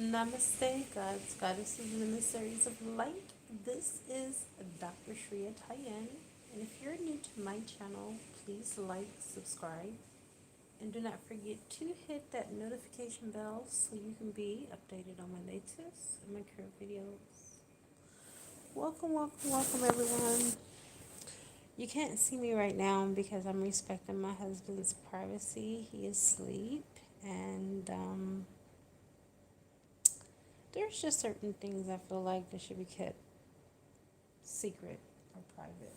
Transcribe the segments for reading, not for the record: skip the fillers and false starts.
Namaste, gods, goddesses, and emissaries of light. This is Dr. Shreya Tayen, and if you're new to my channel, please like, subscribe, and do not forget to hit that notification bell so you can be updated on my latest and my current videos. Welcome, welcome, welcome, everyone. You can't see me right now because I'm respecting my husband's privacy. He is asleep, and there's just certain things I feel like that should be kept secret or private.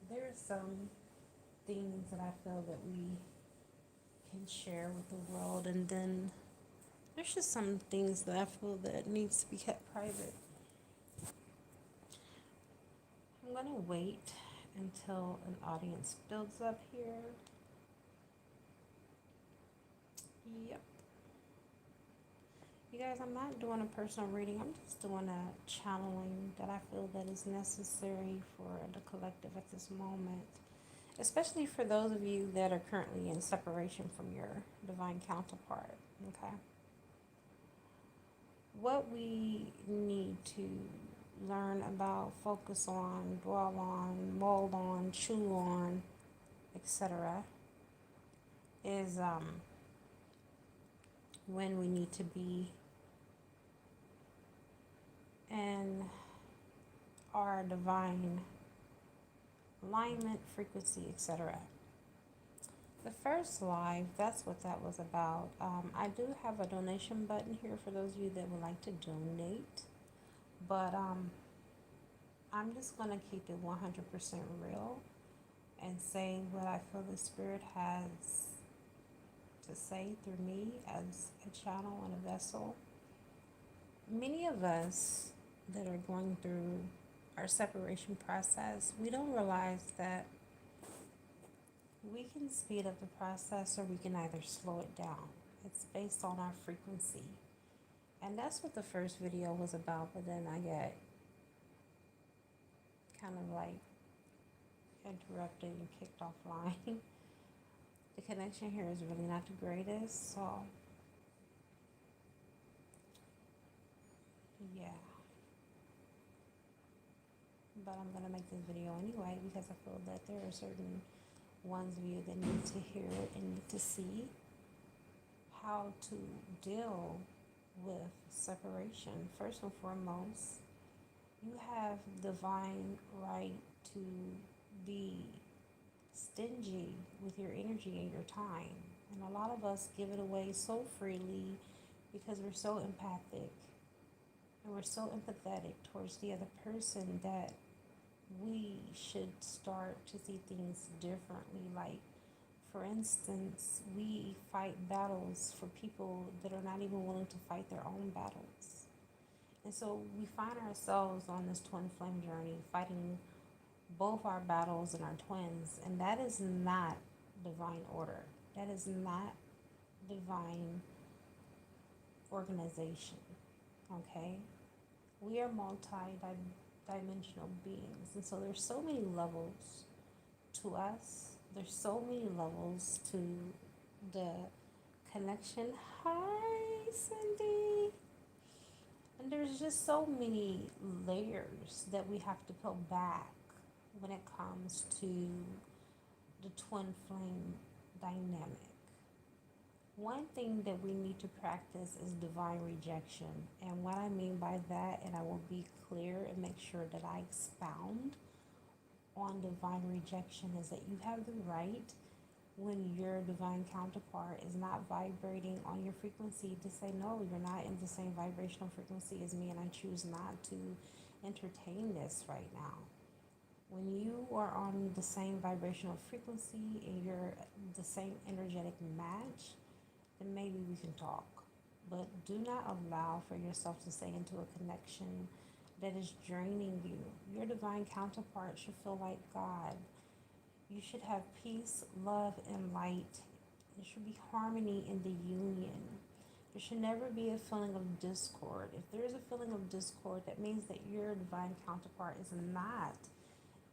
There are some things that I feel that we can share with the world, and then there's just some things that I feel that needs to be kept private. I'm gonna wait until an audience builds up here. Yep. You guys, I'm not doing a personal reading. I'm just doing a channeling that I feel that is necessary for the collective at this moment, especially for those of you that are currently in separation from your divine counterpart. Okay. What we need to learn about, focus on, dwell on, mold on, chew on, etc., is when we need to be in our divine alignment, frequency, etc. The first live, that's what that was about. I do have a donation button here for those of you that would like to donate, but I'm just going to keep it 100% real and say what I feel the Spirit has to say through me as a channel and a vessel. Many of us that are going through our separation process, we don't realize that we can speed up the process or we can either slow it down. It's based on our frequency. And that's what the first video was about, but then I got kind of like interrupted and kicked offline. The connection here is really not the greatest, so yeah. But I'm gonna make this video anyway because I feel that there are certain ones of you that need to hear it and need to see how to deal with separation. First and foremost, you have divine right to be stingy with your energy and your time. And a lot of us give it away so freely because we're so empathic and we're so empathetic towards the other person that we should start to see things differently. Like, for instance, we fight battles for people that are not even willing to fight their own battles. And so we find ourselves on this twin flame journey fighting both our battles and our twins, and that is not divine order. That is not divine organization. Okay? We are multi-dimensional beings, and so there's so many levels to us. There's so many levels to the connection. Hi, Cindy. And there's just so many layers that we have to peel back when it comes to the twin flame dynamic. One thing that we need to practice is divine rejection. And what I mean by that, and I will be clear and make sure that I expound on divine rejection, is that you have the right, when your divine counterpart is not vibrating on your frequency, to say, no, you're not in the same vibrational frequency as me, and I choose not to entertain this right now. When you are on the same vibrational frequency and you're the same energetic match, then maybe we can talk. But do not allow for yourself to stay into a connection that is draining you. Your divine counterpart should feel like God. You should have peace, love, and light. There should be harmony in the union. There should never be a feeling of discord. If there is a feeling of discord, that means that your divine counterpart is not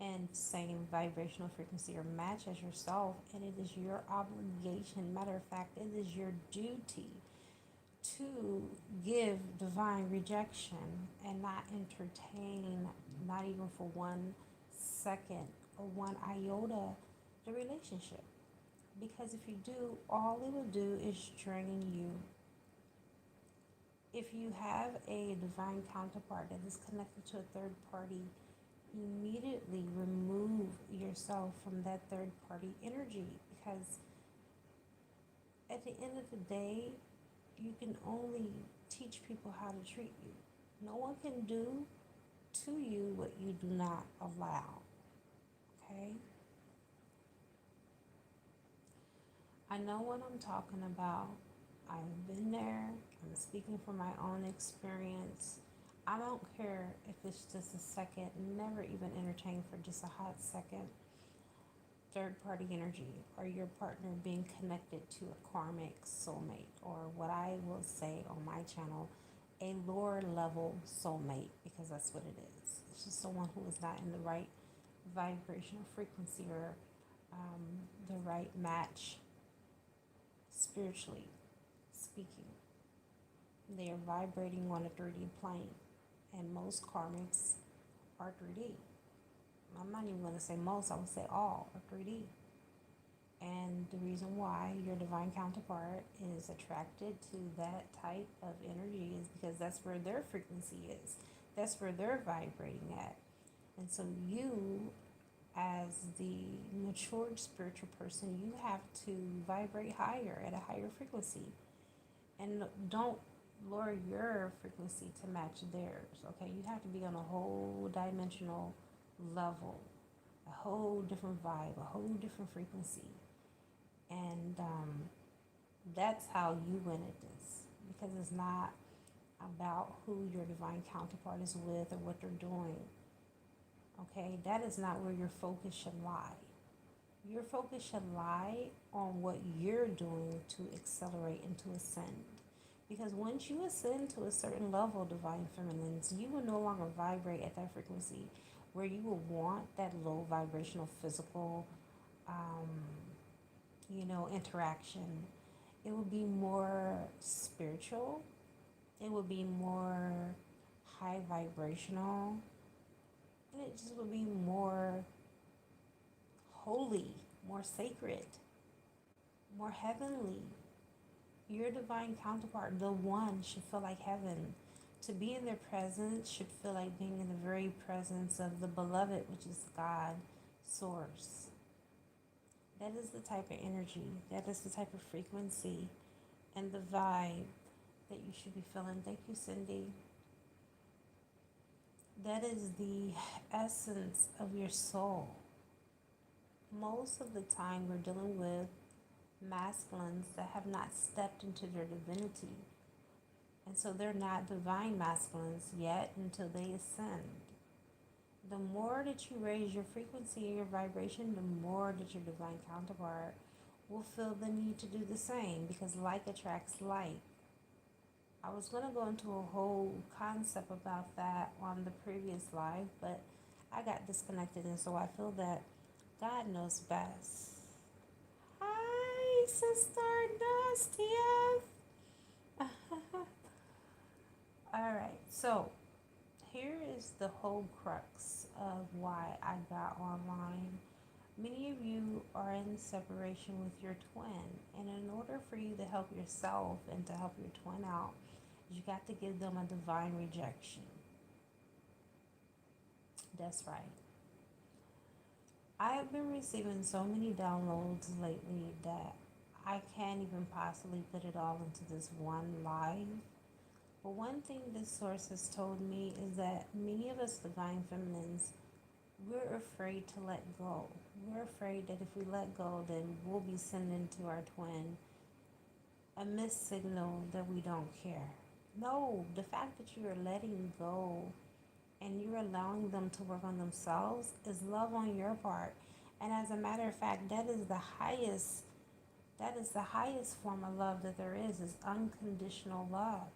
in the same vibrational frequency or match as yourself, and it is your obligation, matter of fact, it is your duty to give divine rejection and not entertain, not even for 1 second or one iota, the relationship. Because if you do, all it will do is drain you. If you have a divine counterpart that is connected to a third party, immediately remove yourself from that third party energy, because at the end of the day, you can only teach people how to treat you. No one can do to you what you do not allow. Okay? I know what I'm talking about. I've been there. I'm speaking from my own experience. I don't care if it's just a second, never even entertain for just a hot second third party energy or your partner being connected to a karmic soulmate, or what I will say on my channel, a lower level soulmate, because that's what it is. It's just someone who is not in the right vibrational frequency, or the right match spiritually speaking. They are vibrating on a 3D plane, and most karmics are 3D. I'm not even going to say most, I would say all are 3D. And the reason why your divine counterpart is attracted to that type of energy is because that's where their frequency is. That's where they're vibrating at. And so you, as the matured spiritual person, you have to vibrate higher at a higher frequency. And don't lower your frequency to match theirs, okay? You have to be on a whole dimensional level, a whole different vibe, a whole different frequency. And that's how you win at this, because it's not about who your divine counterpart is with or what they're doing. Okay, that is not where your focus should lie. Your focus should lie on what you're doing to accelerate and to ascend. Because once you ascend to a certain level, divine feminines, you will no longer vibrate at that frequency where you will want that low vibrational physical, um, interaction. It will be more spiritual. It will be more high vibrational. And it just would be more holy, more sacred, more heavenly. Your divine counterpart, the one, should feel like heaven. To be in their presence should feel like being in the very presence of the beloved, which is God, Source. That is the type of energy, that is the type of frequency and the vibe that you should be feeling. Thank you, Cindy. That is the essence of your soul. Most of the time, we're dealing with masculines that have not stepped into their divinity. And so they're not divine masculines yet until they ascend. The more that you raise your frequency and your vibration, the more that your divine counterpart will feel the need to do the same, because like attracts like. I was going to go into a whole concept about that on the previous live, but I got disconnected, and so I feel that God knows best. Hi, Sister Nastia. All right, so here is the whole crux of why I got online. Many of you are in separation with your twin, and in order for you to help yourself and to help your twin out, you got to give them a divine rejection. That's right. I have been receiving so many downloads lately that I can't even possibly put it all into this one live. But one thing this source has told me is that many of us divine feminines, we're afraid to let go. We're afraid that if we let go, then we'll be sending to our twin a missed signal that we don't care. No, the fact that you are letting go and you're allowing them to work on themselves is love on your part. And as a matter of fact, that is the highest form of love that there is unconditional love.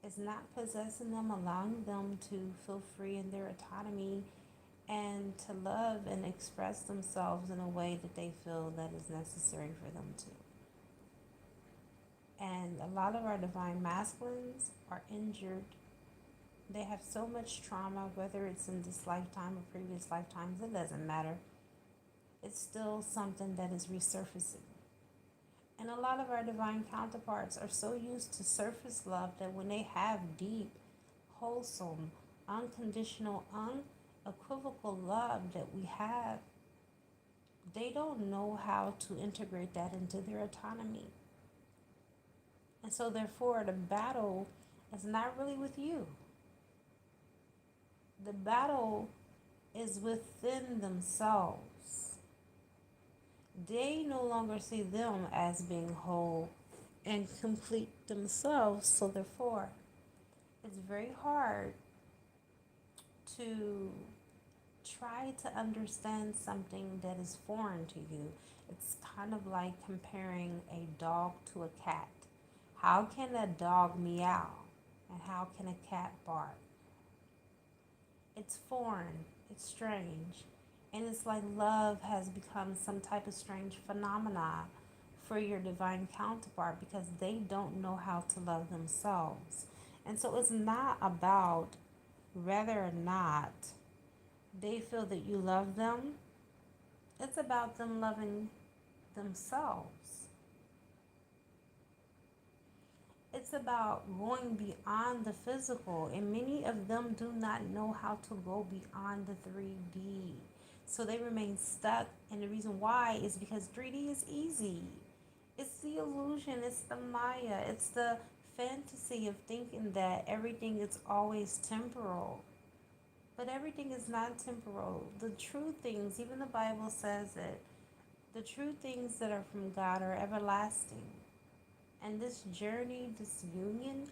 It's not possessing them, allowing them to feel free in their autonomy and to love and express themselves in a way that they feel that is necessary for them to. And a lot of our divine masculines are injured. They have so much trauma, whether it's in this lifetime or previous lifetimes, it doesn't matter. It's still something that is resurfacing. And a lot of our divine counterparts are so used to surface love that when they have deep, wholesome, unconditional, unequivocal love that we have, they don't know how to integrate that into their autonomy. And so, therefore, the battle is not really with you. The battle is within themselves. They no longer see them as being whole and complete themselves. So, therefore, it's very hard to try to understand something that is foreign to you. It's kind of like comparing a dog to a cat. How can a dog meow? And how can a cat bark? It's foreign, it's strange. And it's like love has become some type of strange phenomena for your divine counterpart because they don't know how to love themselves. And so it's not about whether or not they feel that you love them, it's about them loving themselves. It's about going beyond the physical, and many of them do not know how to go beyond the 3D. So they remain stuck, and the reason why is because 3D is easy. It's the illusion, it's the Maya, it's the fantasy of thinking that everything is always temporal. But everything is not temporal. The true things, even the Bible says it, the true things that are from God are everlasting. And this journey, this union,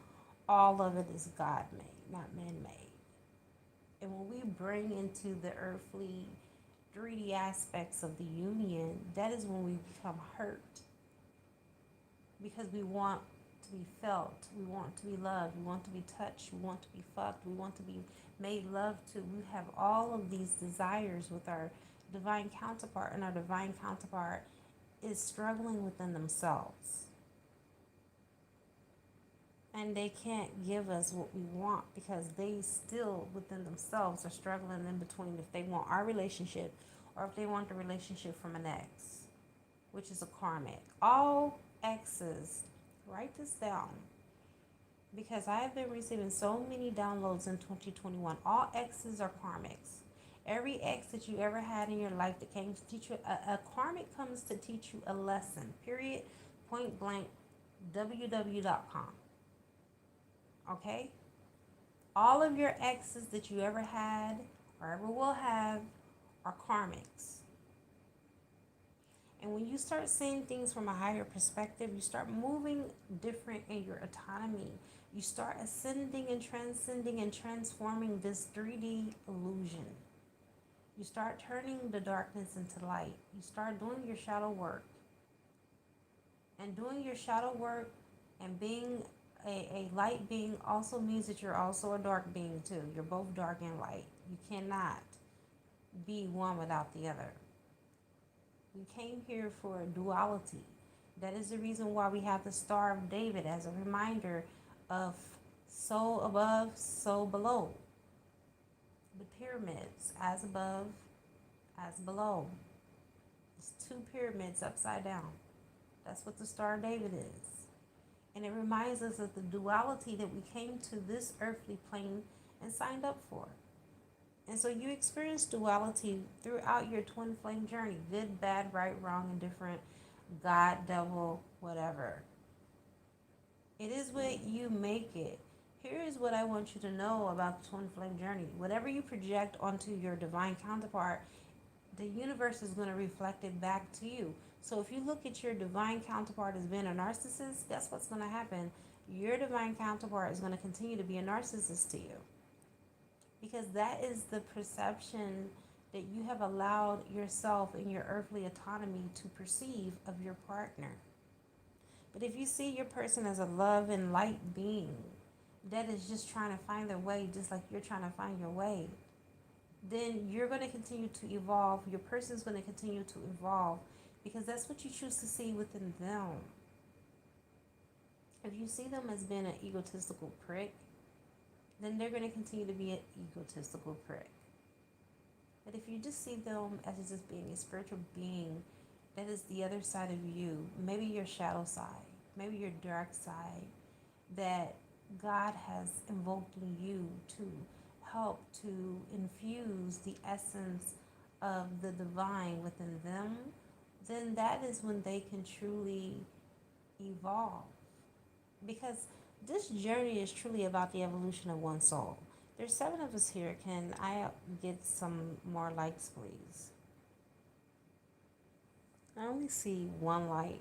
all of it is God made, not man made. And when we bring into the earthly 3D aspects of the union, that is when we become hurt. Because we want to be felt, we want to be loved, we want to be touched, we want to be fucked, we want to be made love to. We have all of these desires with our divine counterpart, and our divine counterpart is struggling within themselves. And they can't give us what we want because they still within themselves are struggling in between if they want our relationship or if they want the relationship from an ex, which is a karmic. All exes, write this down because I have been receiving so many downloads in 2021. All exes are karmics. Every ex that you ever had in your life that came to teach you, a karmic comes to teach you a lesson, period, point blank, www.com. Okay? All of your exes that you ever had or ever will have are karmics. And when you start seeing things from a higher perspective, you start moving different in your autonomy. You start ascending and transcending and transforming this 3D illusion. You start turning the darkness into light. You start doing your shadow work. And doing your shadow work and being a light being also means that you're also a dark being too. You're both dark and light. You cannot be one without the other. We came here for a duality. That is the reason why we have the Star of David as a reminder of so above, so below. The pyramids, as above, as below. It's two pyramids upside down. That's what the Star of David is. And it reminds us of the duality that we came to this earthly plane and signed up for. And so you experience duality throughout your twin flame journey. Good, bad, right, wrong, indifferent, God, devil, whatever. It is what you make it. Here is what I want you to know about the twin flame journey. Whatever you project onto your divine counterpart, the universe is going to reflect it back to you. So if you look at your divine counterpart as being a narcissist, guess what's going to happen? Your divine counterpart is going to continue to be a narcissist to you. Because that is the perception that you have allowed yourself in your earthly autonomy to perceive of your partner. But if you see your person as a love and light being that is just trying to find their way just like you're trying to find your way, then you're going to continue to evolve. Your person is going to continue to evolve because that's what you choose to see within them. If you see them as being an egotistical prick, then they're going to continue to be an egotistical prick. But if you just see them as just being a spiritual being that is the other side of you, maybe your shadow side, maybe your dark side, that God has invoked in you to help to infuse the essence of the divine within them, then that is when they can truly evolve. Because this journey is truly about the evolution of one soul. There's 7 of us here. Can I get some more likes, please? I only see 1 like.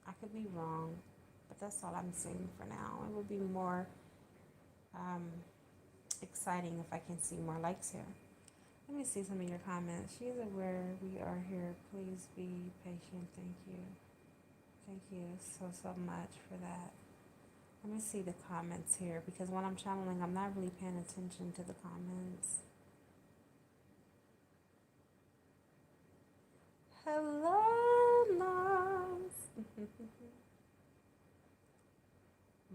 I could be wrong, but that's all I'm seeing for now. It would be more um, exciting if I can see more likes here. Let me see some of your comments. She's aware we are here. Please be patient. Thank you. Thank you so much for that. Let me see the comments here because when I'm channeling, I'm not really paying attention to the comments. Hello, Nas.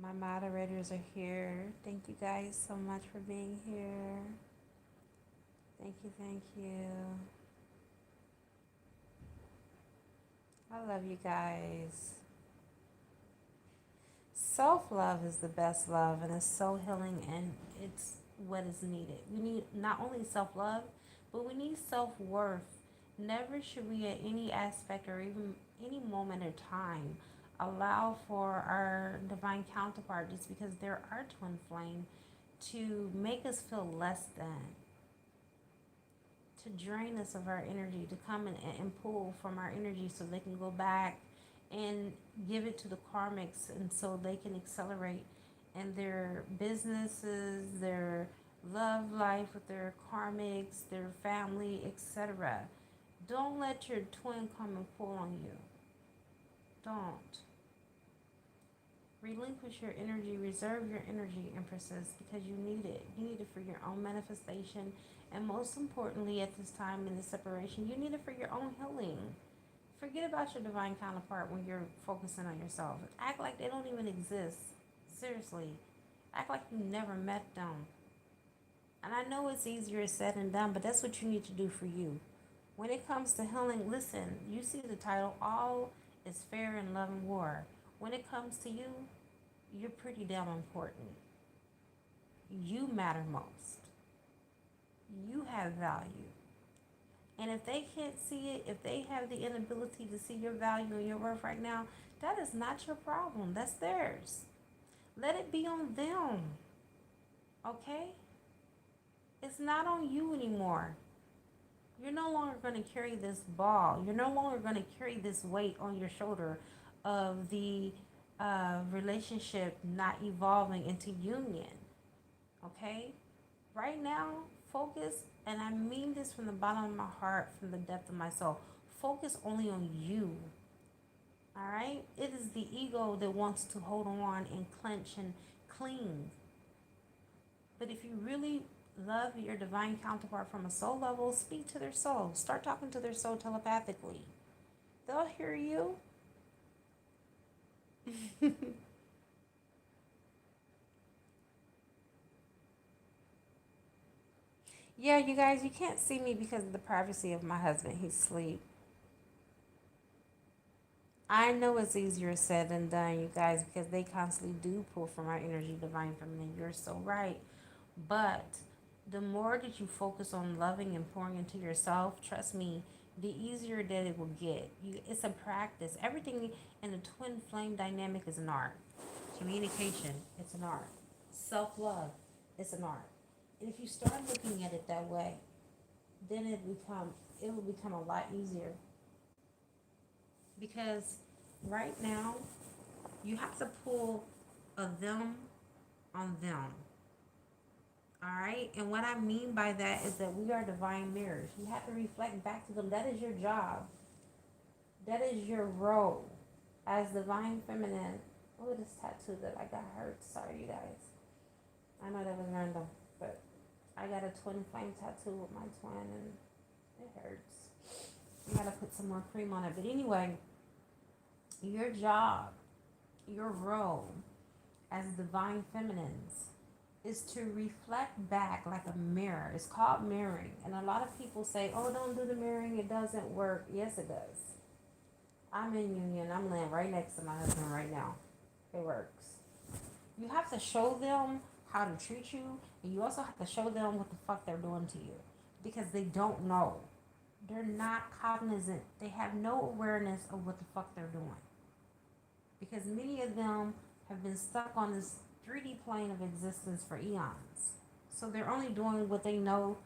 My moderators are here. Thank you guys so much for being here. Thank you, thank you. I love you guys. Self-love is the best love, and it's so healing, and it's what is needed. We need not only self-love, but we need self-worth. Never should we at any aspect or even any moment or time allow for our divine counterpart, just because they're our twin flame, to make us feel less than, to drain us of our energy, to come and pull from our energy so they can go back and give it to the karmics, and so they can accelerate in their businesses, their love life with their karmics, their family, etc. Don't let your twin come and pull on you. Don't. Relinquish your energy, reserve your energy, Empresses, because you need it. You need it for your own manifestation, and most importantly, at this time in the separation, you need it for your own healing. Forget about your divine counterpart when you're focusing on yourself. Act like they don't even exist. Seriously. Act like you never met them. And I know it's easier said than done, but that's what you need to do for you. When it comes to healing, listen, you see the title, All is Fair in Love and War. When it comes to you, you're pretty damn important. You matter most. You have value. And if they can't see it, if they have the inability to see your value and your worth right now, that is not your problem. That's theirs. Let it be on them. Okay? It's not on you anymore. You're no longer going to carry this ball. You're no longer going to carry this weight on your shoulder of the relationship not evolving into union. Okay? Right now, focus, and I mean this from the bottom of my heart, from the depth of my soul, focus only on you. All right? It is the ego that wants to hold on and clench and cling. But if you really love your divine counterpart from a soul level, speak to their soul. Start talking to their soul telepathically. They'll hear you. Yeah, you guys, you can't see me because of the privacy of my husband. He's asleep. I know it's easier said than done, you guys, because they constantly do pull from our energy, divine feminine. You're so right. But the more that you focus on loving and pouring into yourself, trust me, the easier that it will get. It's a practice. Everything in the twin flame dynamic is an art. Communication, it's an art. Self-love, it's an art. And if you start looking at it that way, then it will become a lot easier. Because right now, you have to pull a them on them. All right? And what I mean by that is that we are divine mirrors. You have to reflect back to them. That is your job. That is your role as divine feminine. Oh, this tattoo that I got hurt. Sorry, you guys. I know that was random, but I got a twin flame tattoo with my twin, and it hurts. I gotta put some more cream on it. But anyway, your job Your role as divine feminines is to reflect back like a mirror. It's called mirroring. And a lot of people say, oh, don't do the mirroring, it doesn't work. Yes, it does. I'm in union. I'm laying right next to my husband right now. It works. You have to show them how to treat you, and you also have to show them what the fuck they're doing to you because they don't know. They're not cognizant. They have no awareness of what the fuck they're doing because many of them have been stuck on this 3D plane of existence for eons. So they're only doing what they know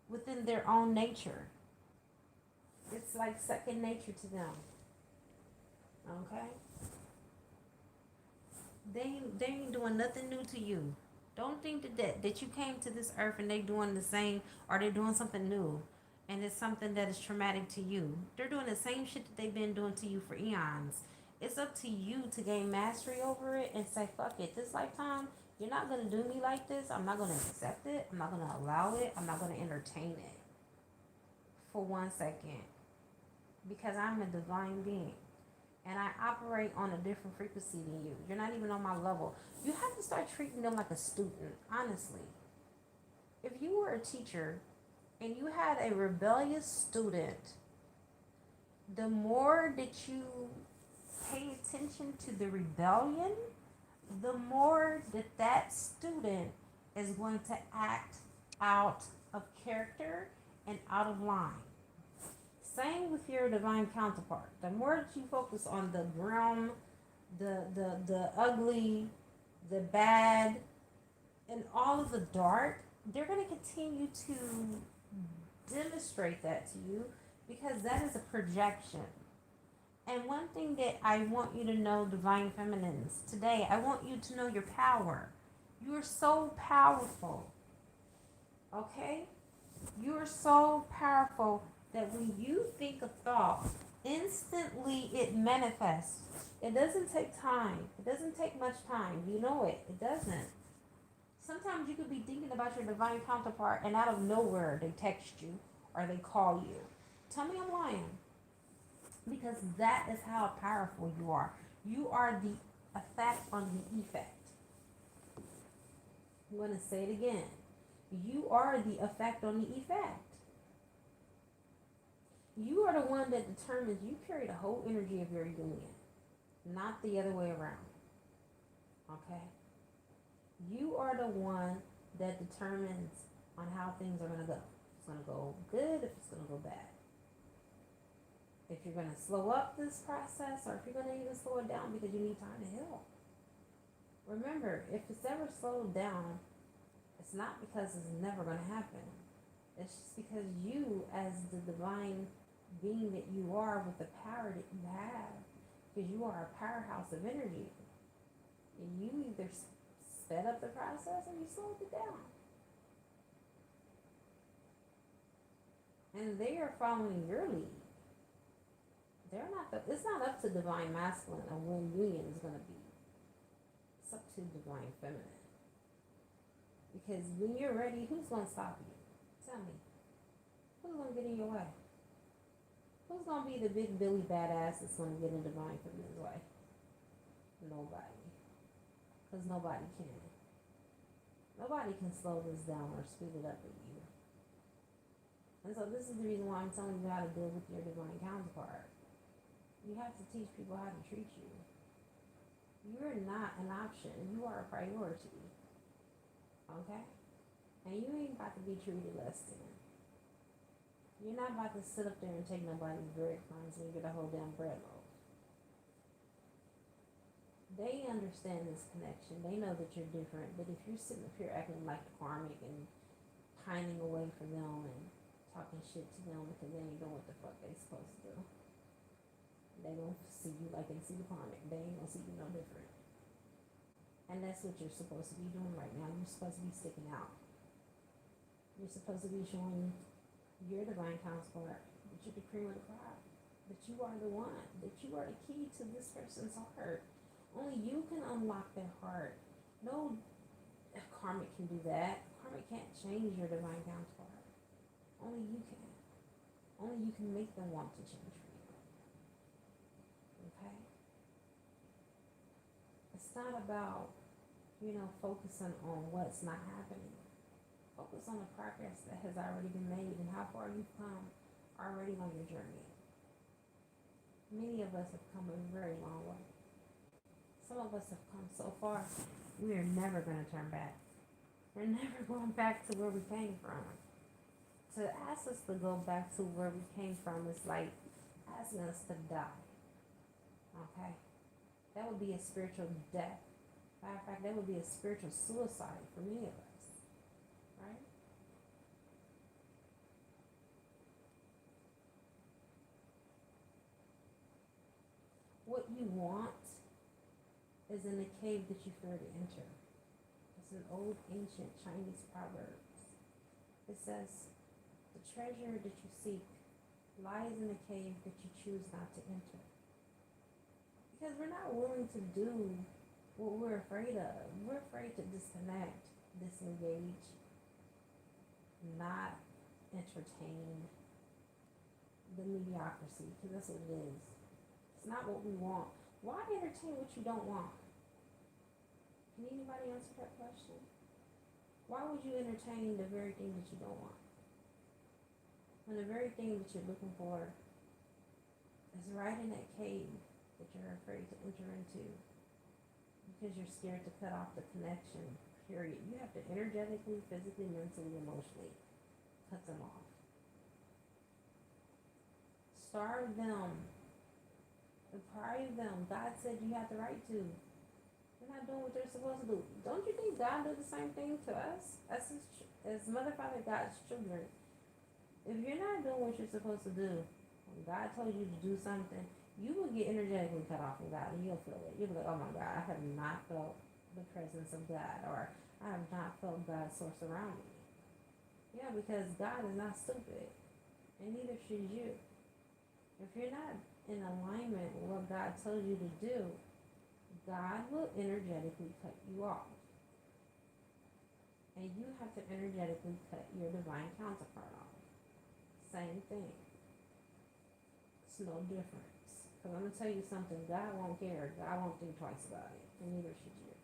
within their own nature. It's like second nature to them. Okay? They ain't doing nothing new to you. Don't think that you came to this earth and they doing the same or they doing something new and it's something that is traumatic to you. They're doing the same shit that they've been doing to you for eons. It's up to you to gain mastery over it and say, fuck it, this lifetime, you're not gonna do me like this. I'm not gonna accept it. I'm not gonna allow it. I'm not gonna entertain it for 1 second. Because I'm a divine being. And I operate on a different frequency than you. You're not even on my level. You have to start treating them like a student, honestly. If you were a teacher and you had a rebellious student, the more that you pay attention to the rebellion, the more that student is going to act out of character and out of line. Same with your divine counterpart. The more that you focus on the grim, the ugly, the bad, and all of the dark, they're going to continue to demonstrate that to you because that is a projection. And one thing that I want you to know, divine feminines, today, I want you to know your power. You are so powerful. Okay? You are so powerful that when you think a thought, instantly it manifests. It doesn't take time. It doesn't take much time. You know it. It doesn't. Sometimes you could be thinking about your divine counterpart and out of nowhere they text you or they call you. Tell me I'm lying. Because that is how powerful you are. You are the effect on the effect. I'm going to say it again. You are the effect on the effect. You are the one that determines. You carry the whole energy of your union, not the other way around. Okay? You are the one that determines on how things are going to go. If it's going to go good, if it's going to go bad. If you're going to slow up this process or if you're going to even slow it down because you need time to heal. Remember, if it's ever slowed down, it's not because it's never going to happen. It's just because you, as the divine being that you are with the power that you have, because you are a powerhouse of energy, and you either sped up the process or you slowed it down. And they are following your lead. They're not. It's not up to divine masculine on when union is going to be. It's up to divine feminine. Because when you're ready, who's going to stop you? Tell me. Who's going to get in your way? Who's going to be the big Billy badass that's going to get in divine feminine's way? Nobody. Because nobody can. Nobody can slow this down or speed it up with you. And so this is the reason why I'm telling you how to deal with your divine counterpart. You have to teach people how to treat you. You're not an option. You are a priority. Okay? And you ain't about to be treated less than. You're not about to sit up there and take nobody's breadcrumbs and get a whole damn bread loaf. They understand this connection. They know that you're different. But if you're sitting up here acting like the karmic and pining away for them and talking shit to them because they ain't doing what the fuck they supposed to do, they don't see you like they see the karmic. They ain't gonna see you no different. And that's what you're supposed to be doing right now. You're supposed to be sticking out. You're supposed to be showing your divine counterpart that you're the cream of the crop. That you are the one. That you are the key to this person's heart. Only you can unlock their heart. No karmic can do that. Karmic can't change your divine counterpart. Only you can. Only you can make them want to change for you. Okay? It's not about, focusing on what's not happening. Focus on the progress that has already been made and how far you've come already on your journey. Many of us have come a very long way. Some of us have come so far, we are never going to turn back. We're never going back to where we came from. To ask us to go back to where we came from is like asking us to die. Okay? That would be a spiritual death. Matter of fact, that would be a spiritual suicide for many of us. Right? What you want is in the cave that you fear to enter. It's an old ancient Chinese proverb. It says, the treasure that you seek lies in the cave that you choose not to enter. Because we're not willing to do what we're afraid of. We're afraid to disconnect, disengage, not entertain the mediocrity, because that's what it is. It's not what we want. Why entertain what you don't want? Can anybody answer that question? Why would you entertain the very thing that you don't want? When the very thing that you're looking for is right in that cave that you're afraid to enter into because you're scared to cut off the connection, period. You have to energetically, physically, mentally, emotionally cut them off. Starve them. Deprive them. God said you have the right to. They're not doing what they're supposed to do. Don't you think God did the same thing to us as Mother, Father, God's children? If you're not doing what you're supposed to do, when God told you to do something, you will get energetically cut off from God, and you'll feel it. You'll be like, oh my God, I have not felt the presence of God, or I have not felt God's source around me. Yeah, because God is not stupid, and neither should you. If you're not in alignment with what God told you to do, God will energetically cut you off. And you have to energetically cut your divine counterpart off. Same thing. It's no difference. Because I'm going to tell you something, God won't care. God won't think twice about it. And neither should you.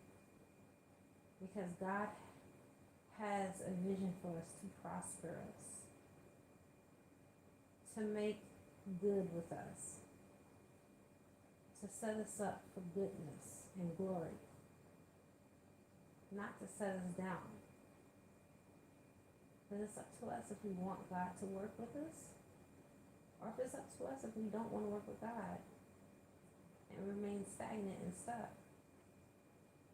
Because God has a vision for us to prosper us. To make good with us. To set us up for goodness and glory. Not to set us down. But it's up to us if we want God to work with us, or if it's up to us if we don't want to work with God and remain stagnant and stuck.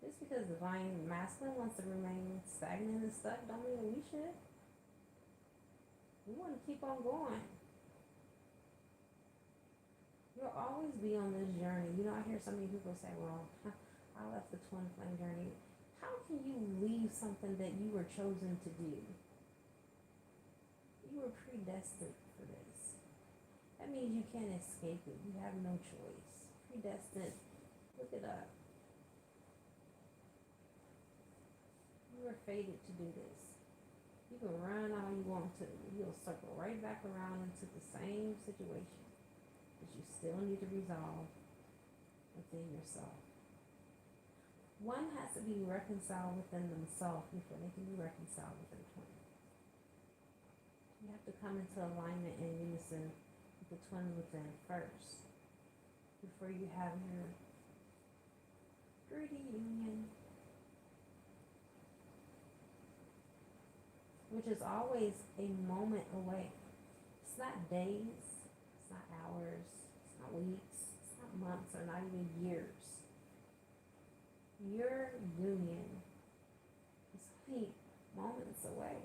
Just because divine masculine wants to remain stagnant and stuck don't mean that we should. We want to keep on going. You'll always be on this journey. I hear so many people say, well, I left the twin flame journey. How can you leave something that you were chosen to do? You were predestined for this. That means you can't escape it. You have no choice. Predestined. Look it up. You were fated to do this. You can run all you want to. You'll circle right back around into the same situation that you still need to resolve within yourself. One has to be reconciled within themselves before they can be reconciled within twin. You have to come into alignment and unison with the twin within first before you have your 3D union, which is always a moment away. It's not days, it's not hours, it's not weeks, it's not months, or not even years. Your union is only moments away.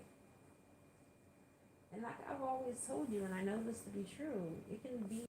And like I've always told you, and I know this to be true, it can be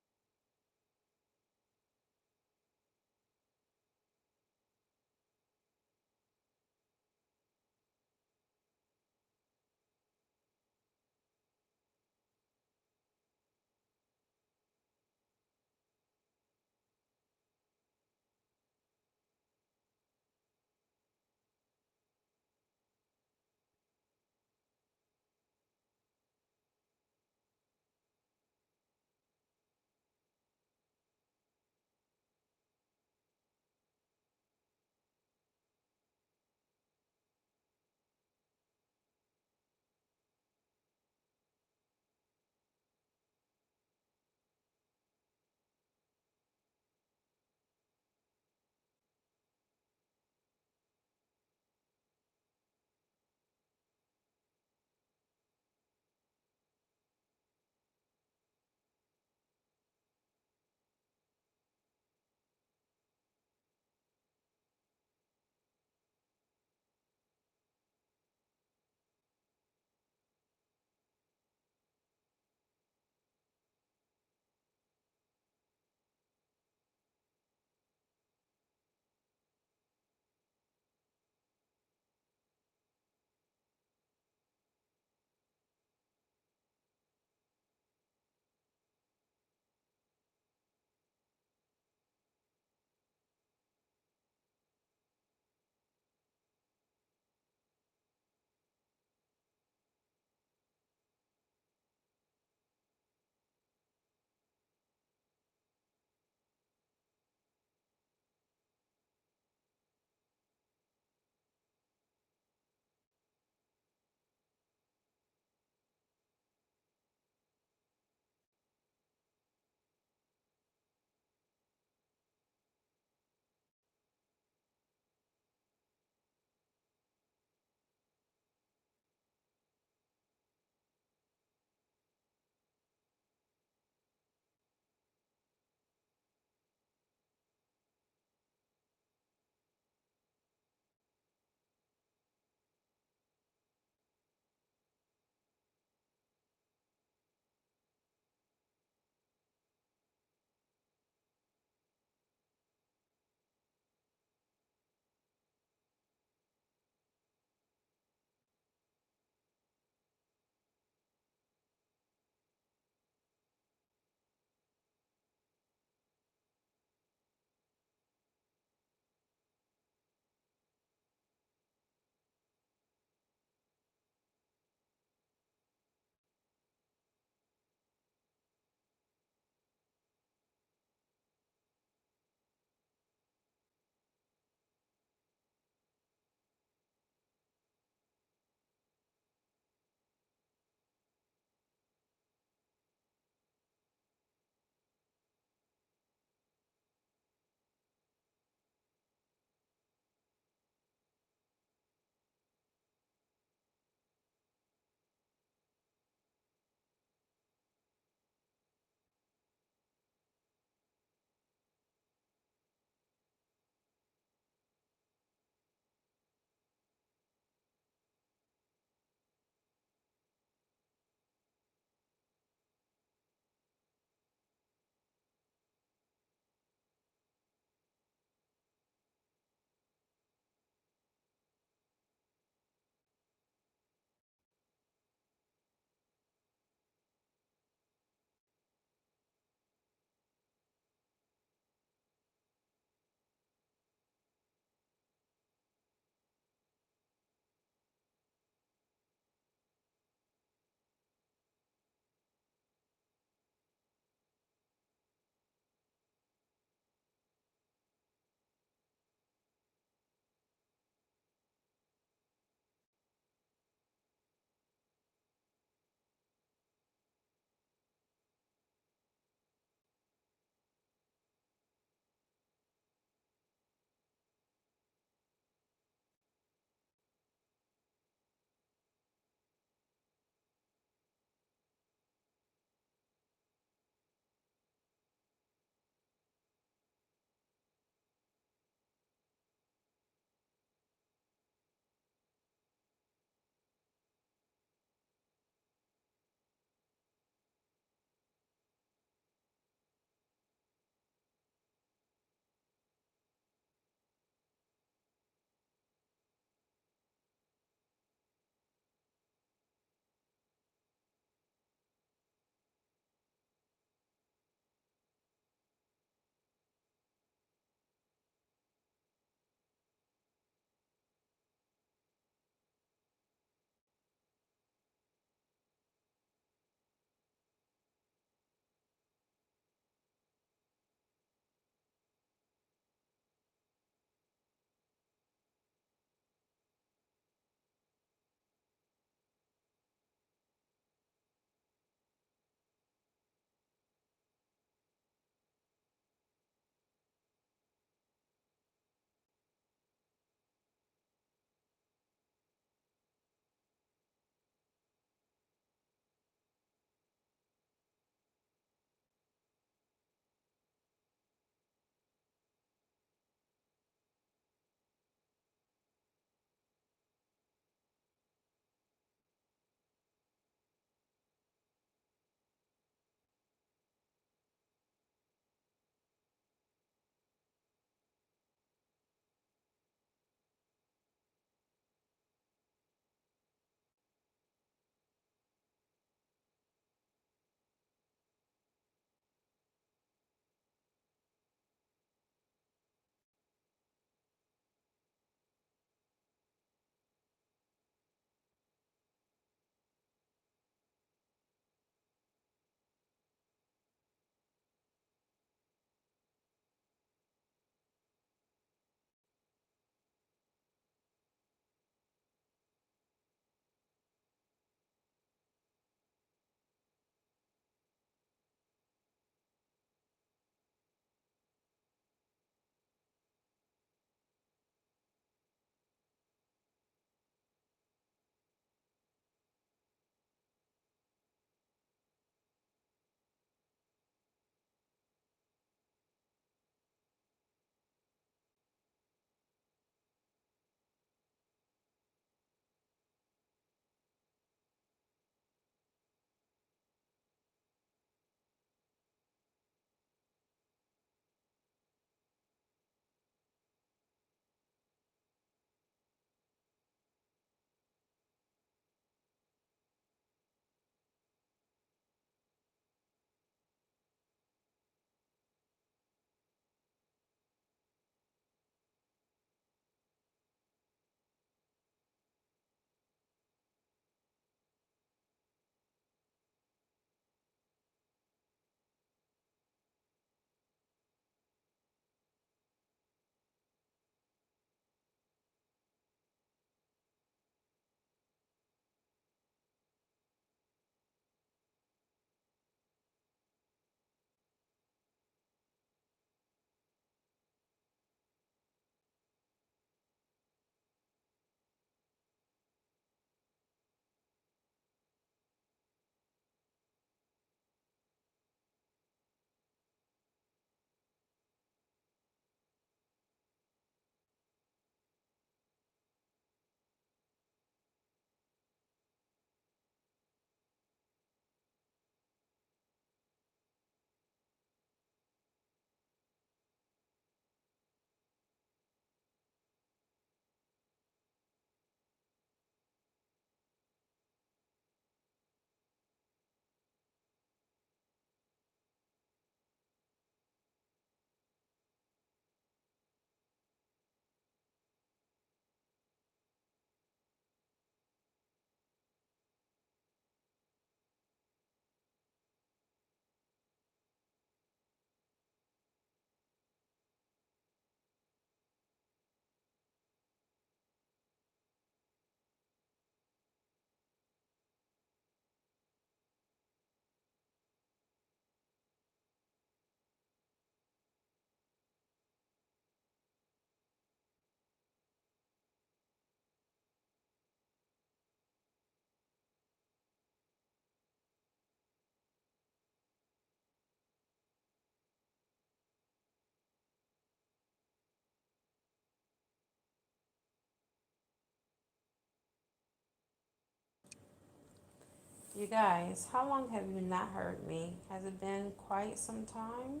You guys, how long have you not heard me? Has it been quite some time?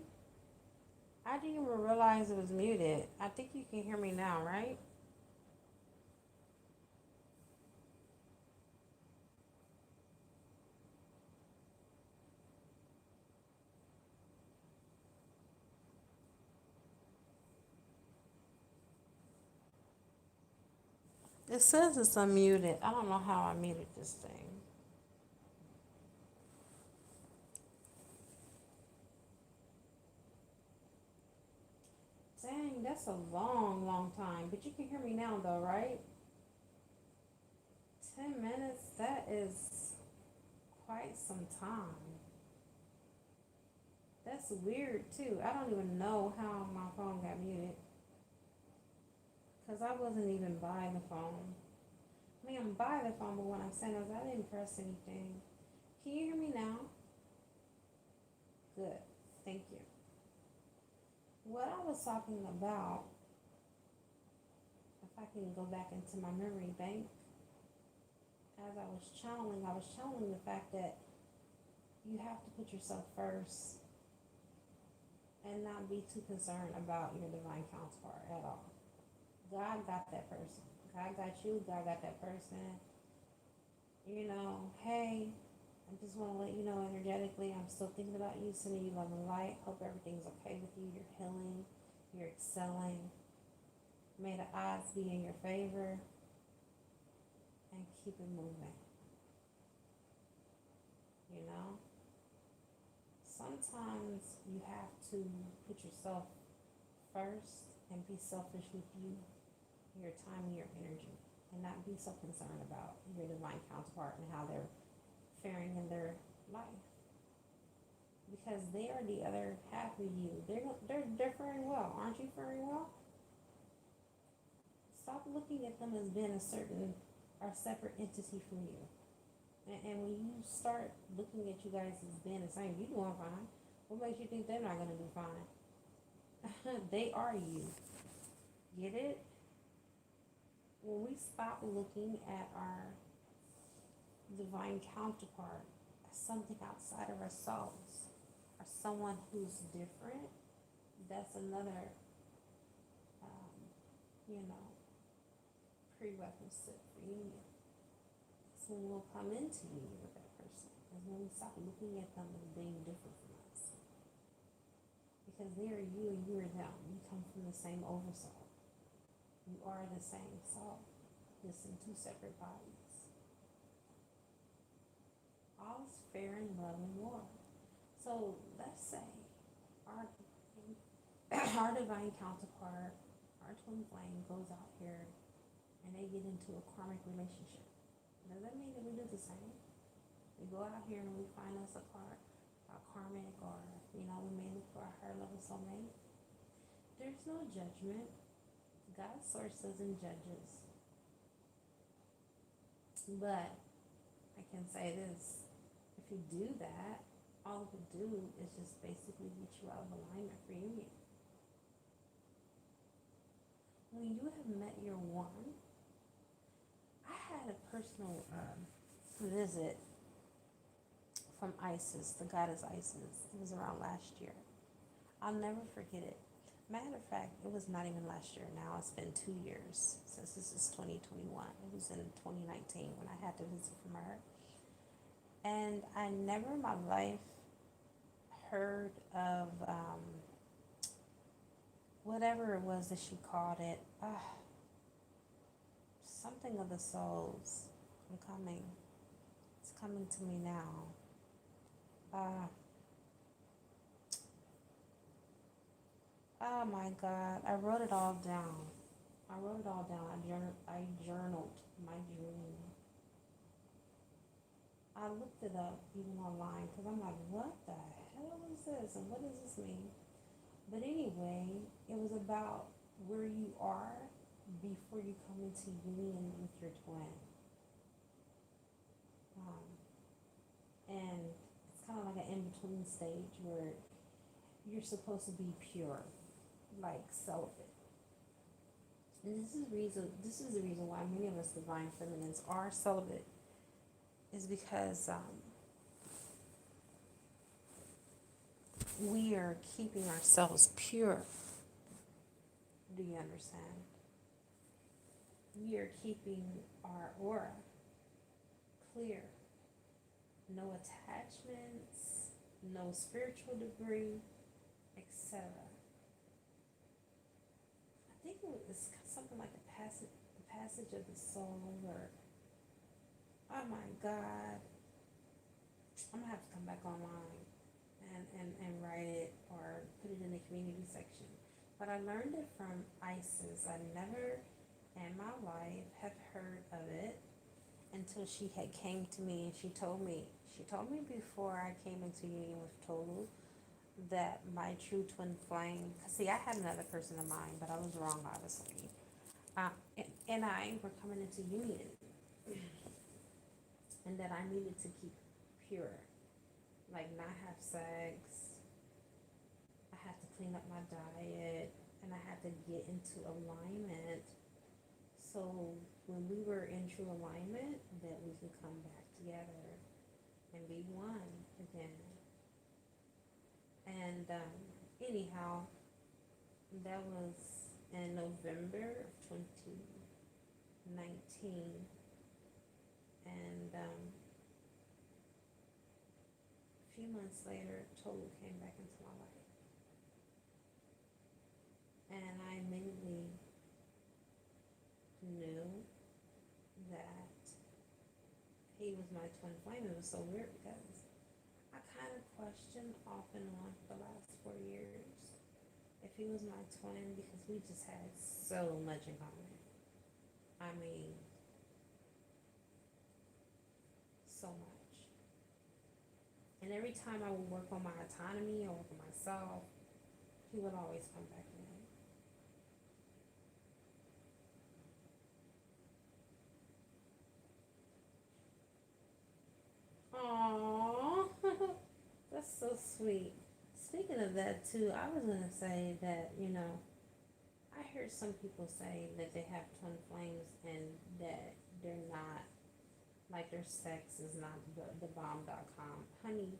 I didn't even realize it was muted. I think you can hear me now, right? It says it's unmuted. I don't know how I muted this thing. Dang, that's a long, long time. But you can hear me now, though, right? 10 minutes? That is quite some time. That's weird, too. I don't even know how my phone got muted. Because I wasn't even by the phone. I mean, I'm by the phone, but when I said it, I didn't press anything. Can you hear me now? Good. Thank you. What I was talking about, if I can go back into my memory bank, as I was channeling the fact that you have to put yourself first and not be too concerned about your divine counterpart at all. God got that person. God got you. God got that person. You know, hey, I just want to let you know energetically, I'm still thinking about you, sending you love and light. Hope everything's okay with you. You're healing. You're excelling. May the odds be in your favor. And keep it moving. You know? Sometimes you have to put yourself first and be selfish with you, your time, and your energy. And not be so concerned about your divine counterpart and how they're faring in their life, because they are the other half of you. They're faring well. Aren't you faring well? Stop looking at them as being a certain or separate entity from you. And when you start looking at you guys as being the same, you doing fine. What makes you think they're not gonna do fine? They are you. Get it? When we stop looking at our divine counterpart as something outside of ourselves, or someone who's different, that's another, um, you know, prerequisite for union. That's when we'll come into union with that person. Is when we stop looking at them as being different from us. Because they are you and you are them. You come from the same oversoul. You are the same soul, just in two separate bodies. All is fair in love and war. So let's say our our divine counterpart, our twin flame, goes out here and they get into a karmic relationship. Does that mean that we do the same? We go out here and we find us a karmic, or we may look for a higher level soulmate. There's no judgment. God's source doesn't judge us. But I can say this: if you do that, all it would do is just basically get you out of alignment for union. When you have met your one, I had a personal visit from Isis, the goddess Isis. It was around last year. I'll never forget it. Matter of fact, it was not even last year now. It's been 2 years since this is 2021. It was in 2019 when I had to visit from her. And I never in my life heard of whatever it was that she called it. Something of the souls. I'm coming. It's coming to me now. Oh my God. I wrote it all down. I journaled my dream. I looked it up even online because I'm like, what the hell is this? And what does this mean? But anyway, it was about where you are before you come into union with your twin. And it's kind of like an in-between stage where you're supposed to be pure, like celibate. And this is the reason why many of us divine feminines are celibate, is because we are keeping ourselves pure. Do you understand? We are keeping our aura clear. No attachments, no spiritual debris, etc. I think it was something like the passage of the soul, or oh my God, I'm gonna have to come back online and write it or put it in the community section. But I learned it from Isis. I never in my life have heard of it until she had came to me and she told me before I came into union with Tolu that my true twin flame, see, I had another person in mind, but I was wrong, obviously. And I were coming into union, and that I needed to keep pure, like not have sex. I had to clean up my diet, and I had to get into alignment. So when we were in true alignment, that we could come back together and be one again. And anyhow, that was in November of 2019. And a few months later, Tolu came back into my life. And I immediately knew that he was my twin flame. It was so weird because I kind of questioned off and on for the last 4 years if he was my twin, because we just had so much in common. I mean, so much. And every time I would work on my autonomy or work on myself, he would always come back to me. Aww, that's so sweet. Speaking of that too, I was gonna say that, I heard some people say that they have twin flames and that they're not, like their sex is not the bomb.com. Honey,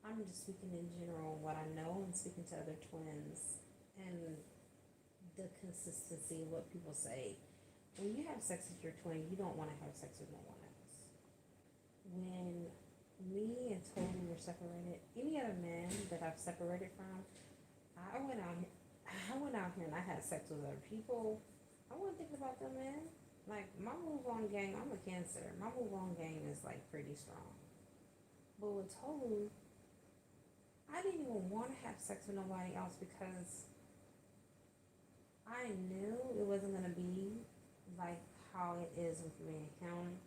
I'm just speaking in general what I know and speaking to other twins and the consistency of what people say. When you have sex with your twin, you don't want to have sex with no one else. When me and Tony were separated, any other men that I've separated from, I went out here and I had sex with other people. I wasn't thinking about them, man. Like my move on game, I'm a Cancer. My move on game is like pretty strong. But with Tolu, I didn't even want to have sex with nobody else because I knew it wasn't gonna be like how it is with me and him.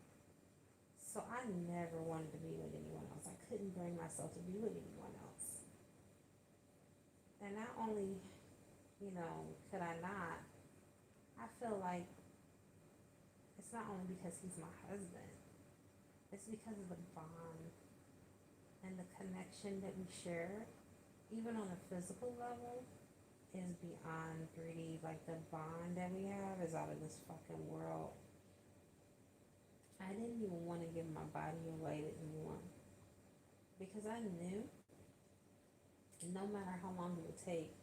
So I never wanted to be with anyone else. I couldn't bring myself to be with anyone else. And not only, could I not, I feel like it's not only because he's my husband, it's because of the bond and the connection that we share, even on a physical level, is beyond 3D. Like the bond that we have is out of this fucking world. I didn't even want to give my body away to anyone because I knew no matter how long it would take,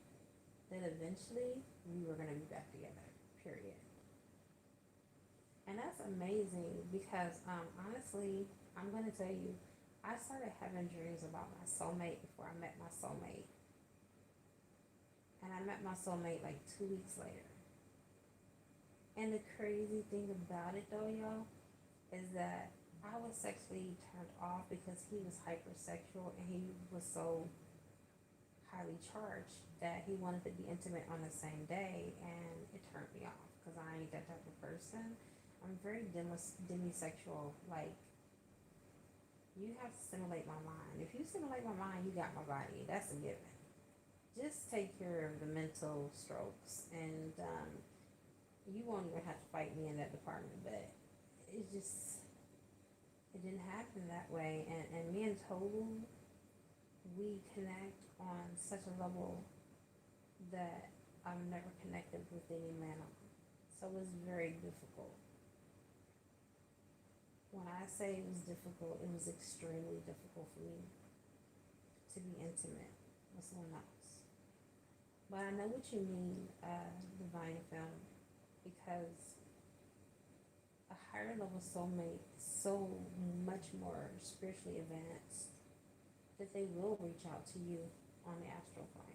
that eventually we were going to be back together, period. And that's amazing because honestly, I'm going to tell you, I started having dreams about my soulmate before I met my soulmate. And I met my soulmate like 2 weeks later. And the crazy thing about it though, y'all, is that I was sexually turned off because he was hypersexual and he was so highly charged that he wanted to be intimate on the same day, and it turned me off because I ain't that type of person. I'm very demisexual. Like, you have to stimulate my mind. If you stimulate my mind, you got my body. That's a given. Just take care of the mental strokes, and you won't even have to fight me in that department. But it didn't happen that way. And me and Total, we connect on such a level that I've never connected with any man on. So it was very difficult. When I say it was difficult, it was extremely difficult for me. to be intimate with someone else. But I know what you mean, divine film, because a higher level soulmate is so much more spiritually advanced that they will reach out to you on the astral plane.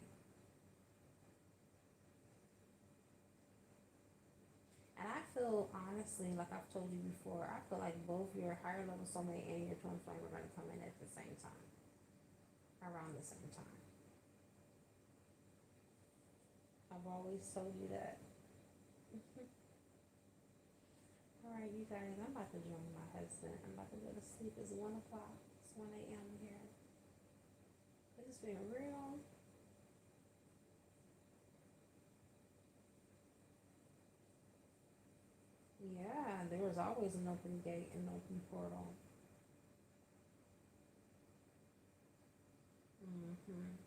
And I feel honestly, like I've told you before, I feel like both your higher level soulmate and your twin flame are going to come in at the same time, around the same time. I've always told you that. All right, you guys, I'm about to join my husband. I'm about to go to sleep. It's 1 o'clock. It's 1 a.m. here. Is this being real? Yeah, there was always an open gate and an open portal. Mm-hmm.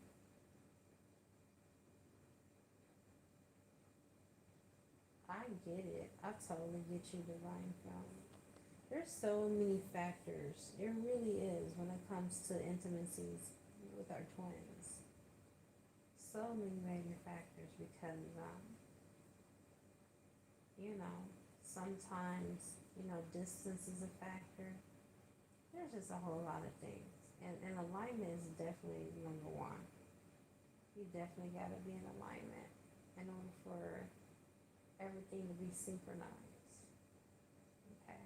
I get it. I totally get you, divine family. There's so many factors. It really is when it comes to intimacies with our twins. So many major factors because, you know, sometimes, distance is a factor. There's just a whole lot of things. And alignment is definitely number one. You definitely got to be in alignment in order for everything to be synchronized. Okay.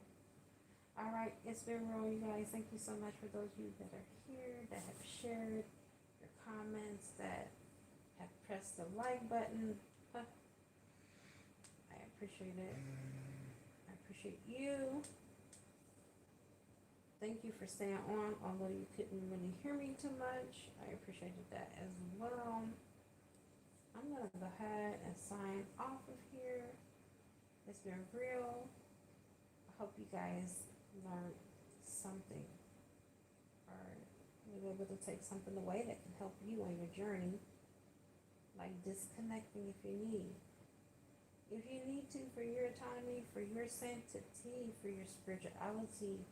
All right. It's been real, you guys. Thank you so much for those of you that are here, that have shared your comments, that have pressed the like button. I appreciate it. I appreciate you. Thank you for staying on, although you couldn't really hear me too much. I appreciated that as well. I'm going to go ahead and sign off of here. It's been real. I hope you guys learned something or were able to take something away that can help you on your journey. Like disconnecting if you need. If you need to, for your autonomy, for your sanctity, for your spirituality,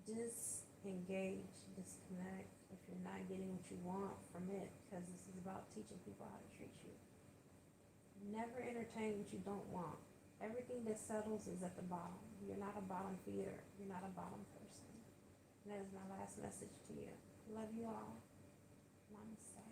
disengage, disconnect if you're not getting what you want from it, because this is about teaching people how to treat you. Never entertain what you don't want. Everything that settles is at the bottom. You're not a bottom feeder. You're not a bottom person. And that is my last message to you. Love you all. Namaste.